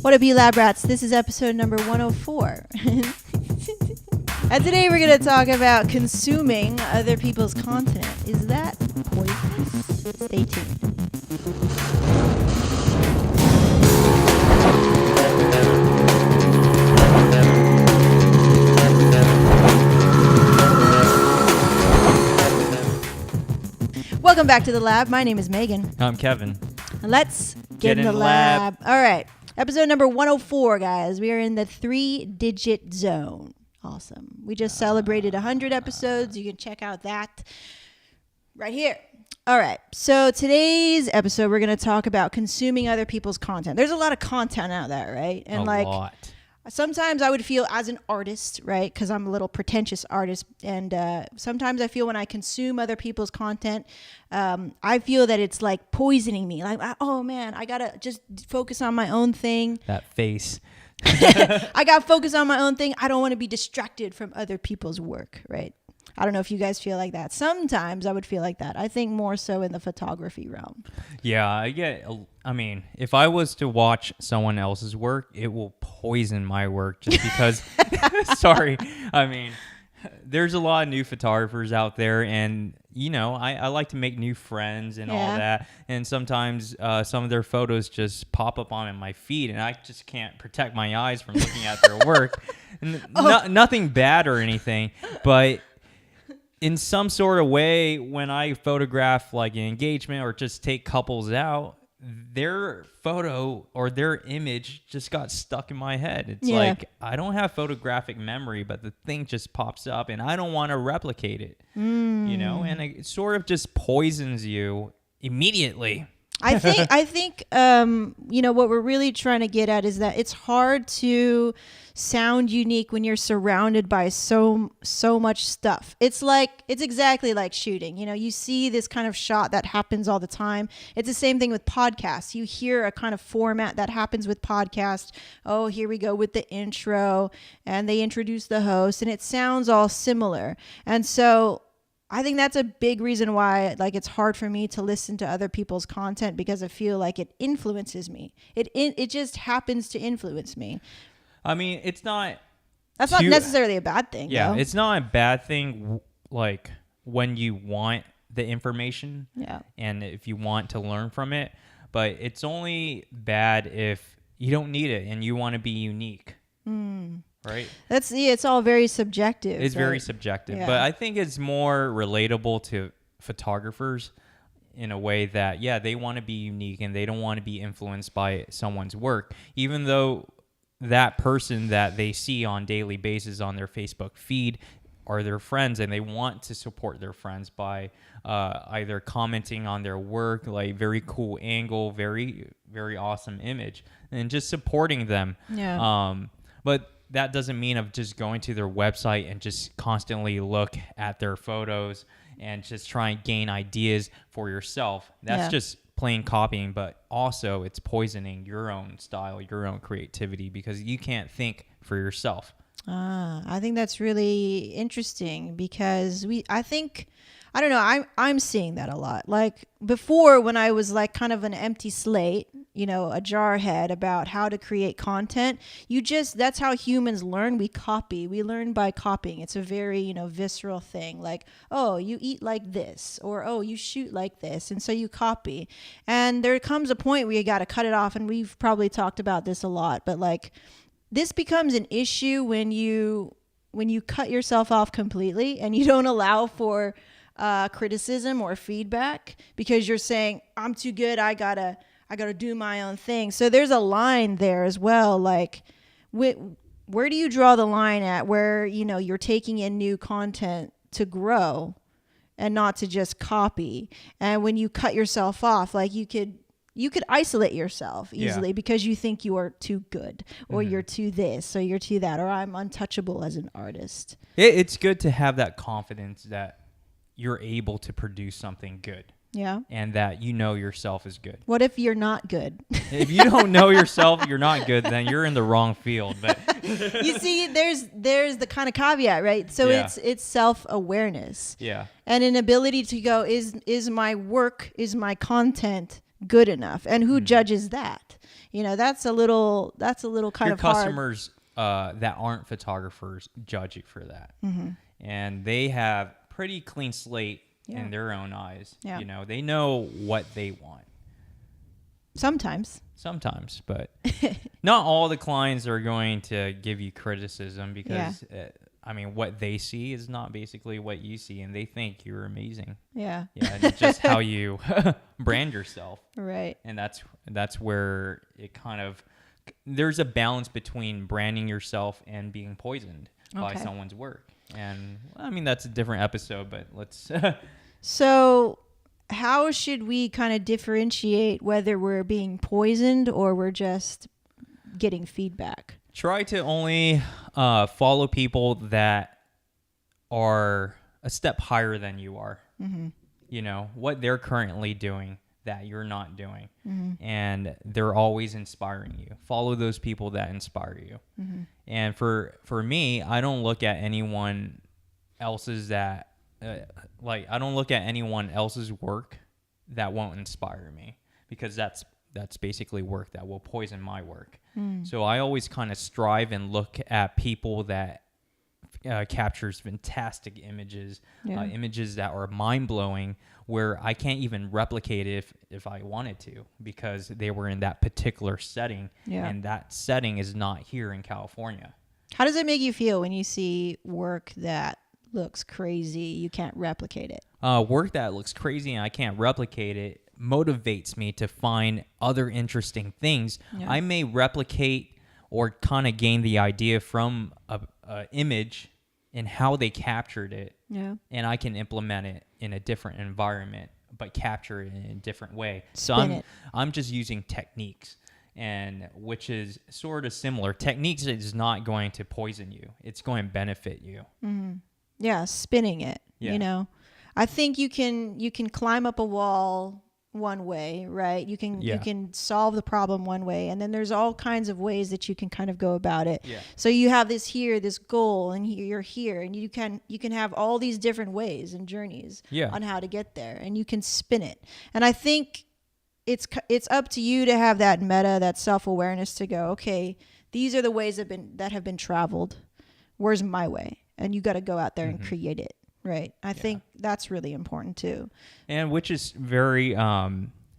What up, you lab rats? This is episode number 104. And today we're going to talk about consuming other people's content. Is that poisonous? Stay tuned. Welcome back to the lab. My name is Megan. I'm Kevin. And let's get in the lab. All right. Episode number 104, guys. We are in the 3-digit zone. Awesome. We just celebrated 100 episodes. You can check out that right here. All right. So today's episode, we're going to talk about consuming other people's content. There's a lot of content out there, right? And a lot. Sometimes I would feel as an artist, right? Because I'm a little pretentious artist. And sometimes I feel when I consume other people's content, I feel that it's like poisoning me. Like, oh man, I got to just focus on my own thing. That face. I got to focus on my own thing. I don't want to be distracted from other people's work, right? I don't know if you guys feel like that. Sometimes I would feel like that. I think more so in the photography realm. Yeah, I mean, if I was to watch someone else's work, it will poison my work just because. Sorry. I mean, there's a lot of new photographers out there, and, you know, I like to make new friends and all that. And sometimes some of their photos just pop up on my feed, and I just can't protect my eyes from looking at their work. Nothing bad or anything, but in some sort of way, when I photograph like an engagement or just take couples out, their photo or their image just got stuck in my head. It's like, I don't have photographic memory, but the thing just pops up and I don't want to replicate it, you know, and it sort of just poisons you immediately. I think, you know, what we're really trying to get at is that it's hard to sound unique when you're surrounded by so much stuff. It's exactly like shooting. You know, you see this kind of shot that happens all the time. It's the same thing with podcasts. You hear a kind of format that happens with podcasts. Oh, here we go with the intro, and they introduce the host, and it sounds all similar. And so I think that's a big reason why, like, it's hard for me to listen to other people's content, because I feel like it influences me. It just happens to influence me. I mean, it's not. That's not necessarily a bad thing. Yeah, though. it's not a bad thing. Like when you want the information, and if you want to learn from it, but it's only bad if you don't need it and you want to be unique. Right? It's all very subjective. It's very subjective, but I think it's more relatable to photographers in a way that, they want to be unique and they don't want to be influenced by someone's work, even though that person that they see on daily basis on their Facebook feed are their friends, and they want to support their friends by either commenting on their work, like very cool angle, very, very awesome image, and just supporting them. But that doesn't mean of just going to their website and just constantly look at their photos and just try and gain ideas for yourself. That's just plain copying, but also it's poisoning your own style, your own creativity, because you can't think for yourself. I think that's really interesting, because I don't know, I'm seeing that a lot. Like before, when I was like kind of an empty slate, you know, a jarhead about how to create content, that's how humans learn. We learn by copying. It's a very, you know, visceral thing. Like, oh, you eat like this, or, oh, you shoot like this. And so you copy. And there comes a point where you got to cut it off. And we've probably talked about this a lot, but like this becomes an issue when you cut yourself off completely and you don't allow for criticism or feedback, because you're saying, I'm too good, I gotta do my own thing. So there's a line there as well. Like, where do you draw the line at where, you know, you're taking in new content to grow and not to just copy? And when you cut yourself off, like you could isolate yourself easily because you think you are too good, or you're too this, or you're too that, or I'm untouchable as an artist. It's good to have that confidence that you're able to produce something good. Yeah. And that you know yourself is good. What if you're not good? If you don't know yourself, you're not good, then you're in the wrong field. But you see, there's the kind of caveat, right? So it's self-awareness. Yeah. And an ability to go, is my work, is my content good enough? And who judges that? That's a little kind Your of hard. customers that aren't photographers judge you for that. And they have pretty clean slate in their own eyes. Yeah. They know what they want. Sometimes, but not all the clients are going to give you criticism because what they see is not basically what you see, and they think you're amazing. It's just how you brand yourself, right? And that's where it kind of, there's a balance between branding yourself and being poisoned by someone's work. And that's a different episode, but let's So how should we kind of differentiate whether we're being poisoned or we're just getting feedback? Try to only follow people that are a step higher than you are. What they're currently doing that you're not doing. And they're always inspiring you. Follow those people that inspire you. And for me, I don't look at anyone else's that I don't look at anyone else's work that won't inspire me, because that's basically work that will poison my work. So I always kind of strive and look at people that captures fantastic images, images that are mind-blowing, where I can't even replicate it if I wanted to, because they were in that particular setting, and that setting is not here in California. How does it make you feel when you see work that looks crazy, you can't replicate it? Work that looks crazy and I can't replicate it motivates me to find other interesting things. I may replicate or kind of gain the idea from a image and how they captured it, and I can implement it in a different environment, but capture it in a different way. So I'm just using techniques, and which is sort of similar. Techniques is not going to poison you; it's going to benefit you. Yeah, spinning it. I think you can climb up a wall one way, right? You can solve the problem one way, and then there's all kinds of ways that you can kind of go about it. So you have this goal, and you're here, and you can have all these different ways and journeys on how to get there, and you can spin it. And I think it's up to you to have that that self-awareness to go, okay, these are the ways that have been traveled. Where's my way? And you got to go out there and create it. Right. I think that's really important too. And which is very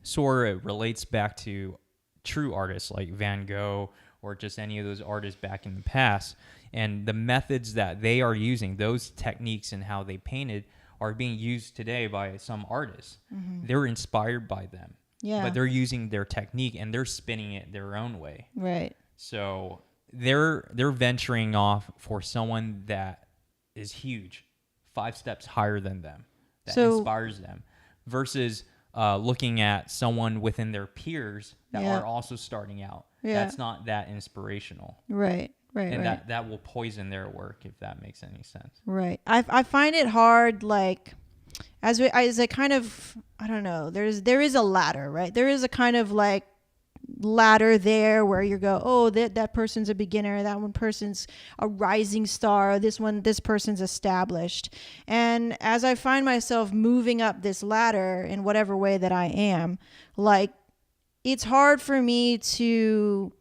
sort of relates back to true artists like Van Gogh or just any of those artists back in the past. And the methods that they are using, those techniques and how they painted, are being used today by some artists. They're inspired by them. But they're using their technique and they're spinning it their own way. Right. So they're venturing off for someone that is huge, 5 steps higher than them, that inspires them, versus looking at someone within their peers that are also starting out. That's not that inspirational. Right. And that will poison their work, if that makes any sense. Right. I find it hard, like, as I kind of, I don't know, there is a ladder, right? There is a kind of like ladder there where you go, oh, that person's a beginner, that one person's a rising star, this person's established. And as I find myself moving up this ladder in whatever way that I am, like, it's hard for me to,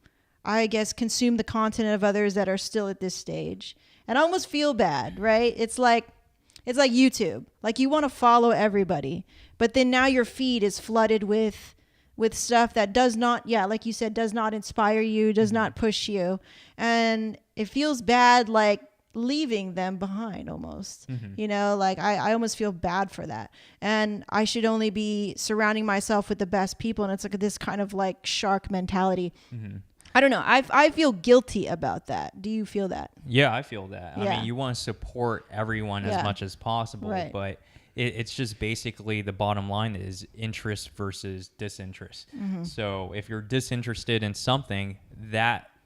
I guess, consume the content of others that are still at this stage. And I almost feel bad, right? It's like YouTube. Like, you want to follow everybody, but then now your feed is flooded with stuff that does not, like you said, does not inspire you, does not push you. And it feels bad, like, leaving them behind almost. Like, I almost feel bad for that. And I should only be surrounding myself with the best people. And it's like this kind of like shark mentality. I don't know. I feel guilty about that. Do you feel that? Yeah, I feel that. I mean, you want to support everyone as much as possible, but it's just basically the bottom line is interest versus disinterest. So if you're disinterested in something,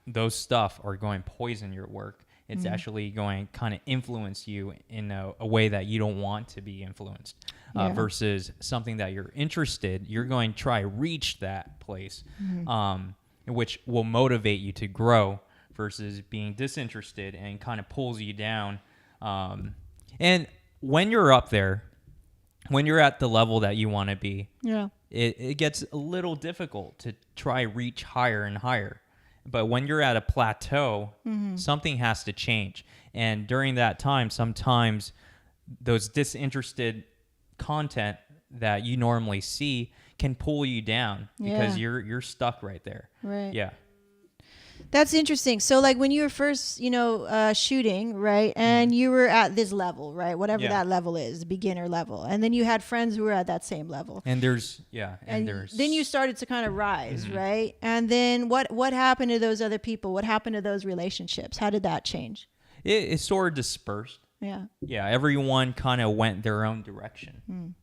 those stuff are going to poison your work. It's actually going to kind of influence you in a way that you don't want to be influenced. Versus something that you're interested, you're going to try to reach that place, which will motivate you to grow, versus being disinterested and kind of pulls you down. And when you're up there, when you're at the level that you want to be, Yeah. it gets a little difficult to try reach higher and higher. But when you're at a plateau, something has to change. And during that time, sometimes those disinterested content that you normally see can pull you down because you're stuck right there. Right. Yeah. That's interesting. So like when you were first, shooting, right? And you were at this level, right? Whatever that level is, beginner level. And then you had friends who were at that same level. And there's then you started to kind of rise, right? And then what happened to those other people? What happened to those relationships? How did that change? It sort of dispersed. Yeah. Yeah, everyone kind of went their own direction.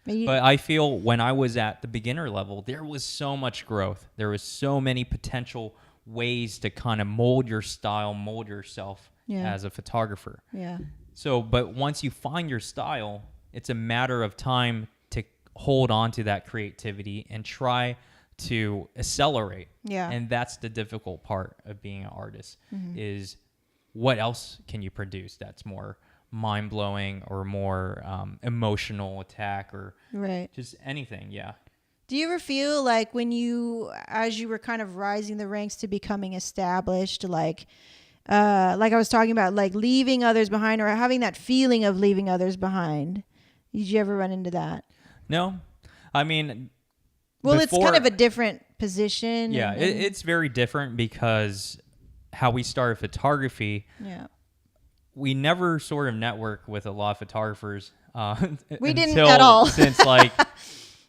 But I feel when I was at the beginner level, there was so much growth. There was so many potential ways to kind of mold your style, mold yourself as a photographer. Yeah. So, but once you find your style, it's a matter of time to hold on to that creativity and try to accelerate. Yeah. And that's the difficult part of being an artist is what else can you produce that's more mind-blowing or more emotional attack or just anything. Yeah. Do you ever feel like as you were kind of rising the ranks to becoming established, like I was talking about, like leaving others behind or having that feeling of leaving others behind? Did you ever run into that? No. I mean, it's kind of a different position. Yeah, it's very different because how we started photography. Yeah. We never sort of network with a lot of photographers. We didn't at all. Since like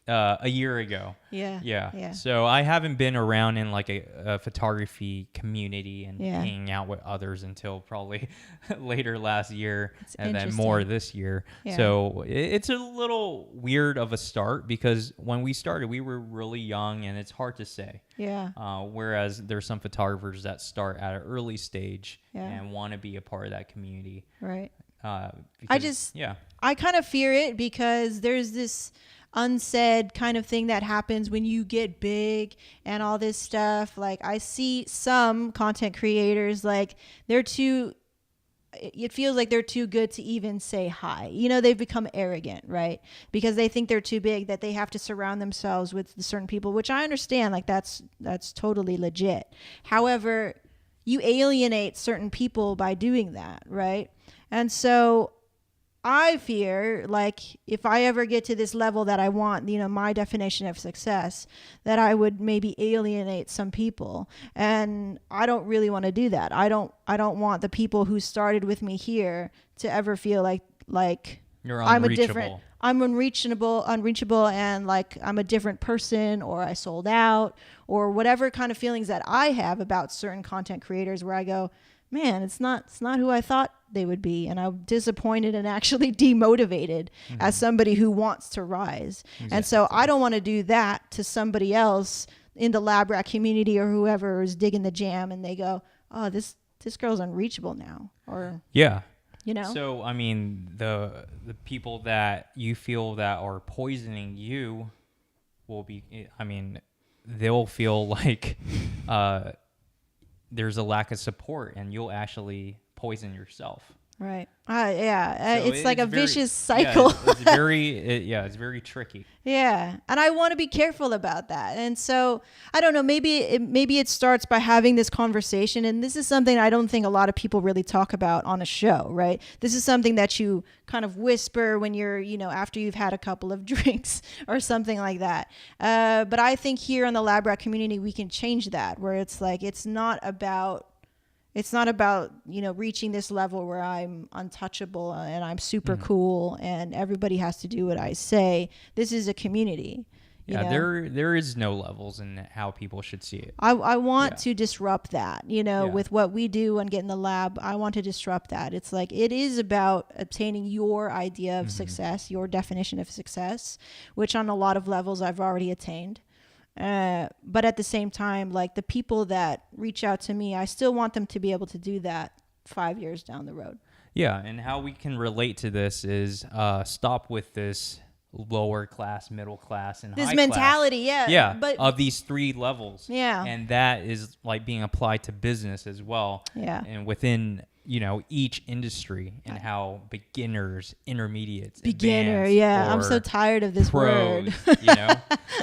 a year ago. Yeah. So I haven't been around in like a photography community and hanging out with others until probably later last year and then more this year. Yeah. So it's a little weird of a start because when we started, we were really young and it's hard to say. Yeah. Whereas there's some photographers that start at an early stage and want to be a part of that community. Right. Because, I kind of fear it because there's this unsaid kind of thing that happens when you get big and all this stuff. Like I see some content creators, like it feels like they're too good to even say hi. They've become arrogant, right? Because they think they're too big, that they have to surround themselves with certain people, which I understand, like that's totally legit. However, you alienate certain people by doing that, right? And so I fear, like, if I ever get to this level that I want, my definition of success, that I would maybe alienate some people. And I don't really want to do that. I don't want the people who started with me here to ever feel like you're unreachable. I'm unreachable, and like I'm a different person, or I sold out, or whatever kind of feelings that I have about certain content creators where I go, man, it's not who I thought they would be. And I'm disappointed and actually demotivated as somebody who wants to rise. Exactly. And so I don't want to do that to somebody else in the lab rat community or whoever is digging the jam and they go, oh, this girl's unreachable now. Or So I mean, the people that you feel that are poisoning you will be, I mean, they'll feel like there's a lack of support and you'll actually poison yourself. Right. It's like a very, vicious cycle. It's very tricky. Yeah. And I want to be careful about that. And so I don't know, maybe it starts by having this conversation. And this is something I don't think a lot of people really talk about on a show, right? This is something that you kind of whisper when you're, after you've had a couple of drinks or something like that. But I think here in the lab rat community, we can change that, where it's like, it's not about reaching this level where I'm untouchable and I'm super cool and everybody has to do what I say. This is a community. There is no levels in how people should see it. I want to disrupt that, with what we do and Get in the Lab. I want to disrupt that. It's like, it is about obtaining your idea of success, your definition of success, which on a lot of levels I've already attained. But at the same time, like the people that reach out to me, I still want them to be able to do that 5 years down the road. Yeah. And how we can relate to this is stop with this lower class, middle class, and this high mentality. Class. Yeah. But of these three levels. Yeah. And that is like being applied to business as well. Yeah. And within each industry and how beginners, intermediates, Beginner, advanced, yeah. I'm or so tired of this pros, word.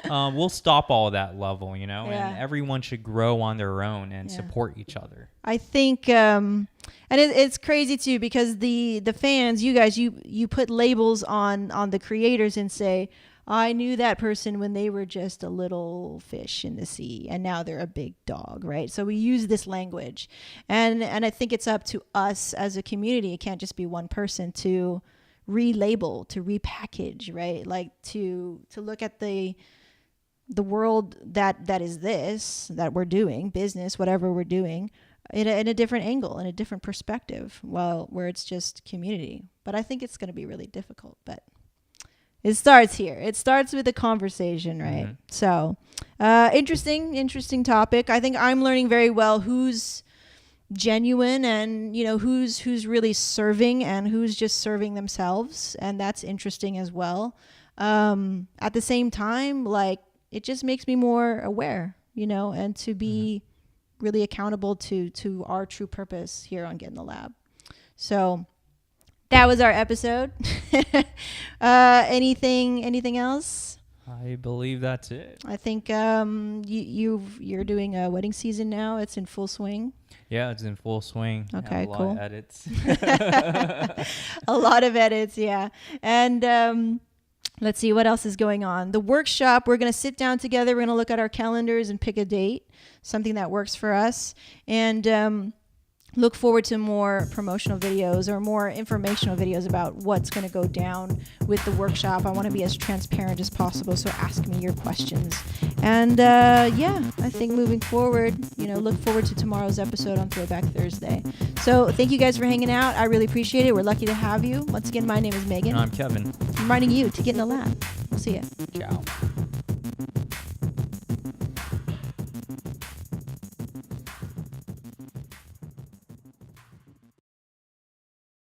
we'll stop all that level, Yeah. and everyone should grow on their own and support each other. I think, and it's crazy too, because the fans, you guys, you put labels on the creators and say, I knew that person when they were just a little fish in the sea, and now they're a big dog, right? So we use this language, and I think it's up to us as a community. It can't just be one person to relabel, to repackage, right? Like to look at the world that is this that we're doing, business, whatever we're doing, in a different angle, in a different perspective, where it's just community. But I think it's going to be really difficult, but it starts here. It starts with a conversation, right? Mm-hmm. So, interesting topic. I think I'm learning very well who's genuine and, who's really serving and who's just serving themselves. And that's interesting as well. At the same time, like, it just makes me more aware, and to be really accountable to our true purpose here on Get in the Lab. So that was our episode. Anything else? I believe that's it. I think you're doing a wedding season now. It's in full swing. Yeah, it's in full swing. Okay, a lot cool. of edits. A lot of edits, yeah. And let's see what else is going on. The workshop, we're going to sit down together. We're going to look at our calendars and pick a date, something that works for us. And look forward to more promotional videos or more informational videos about what's going to go down with the workshop. I want to be as transparent as possible, so ask me your questions. And I think moving forward, look forward to tomorrow's episode on Throwback Thursday. So thank you guys for hanging out. I really appreciate it. We're lucky to have you. Once again, my name is Megan. And I'm Kevin. Reminding you to get in the lab. We'll see ya. Ciao.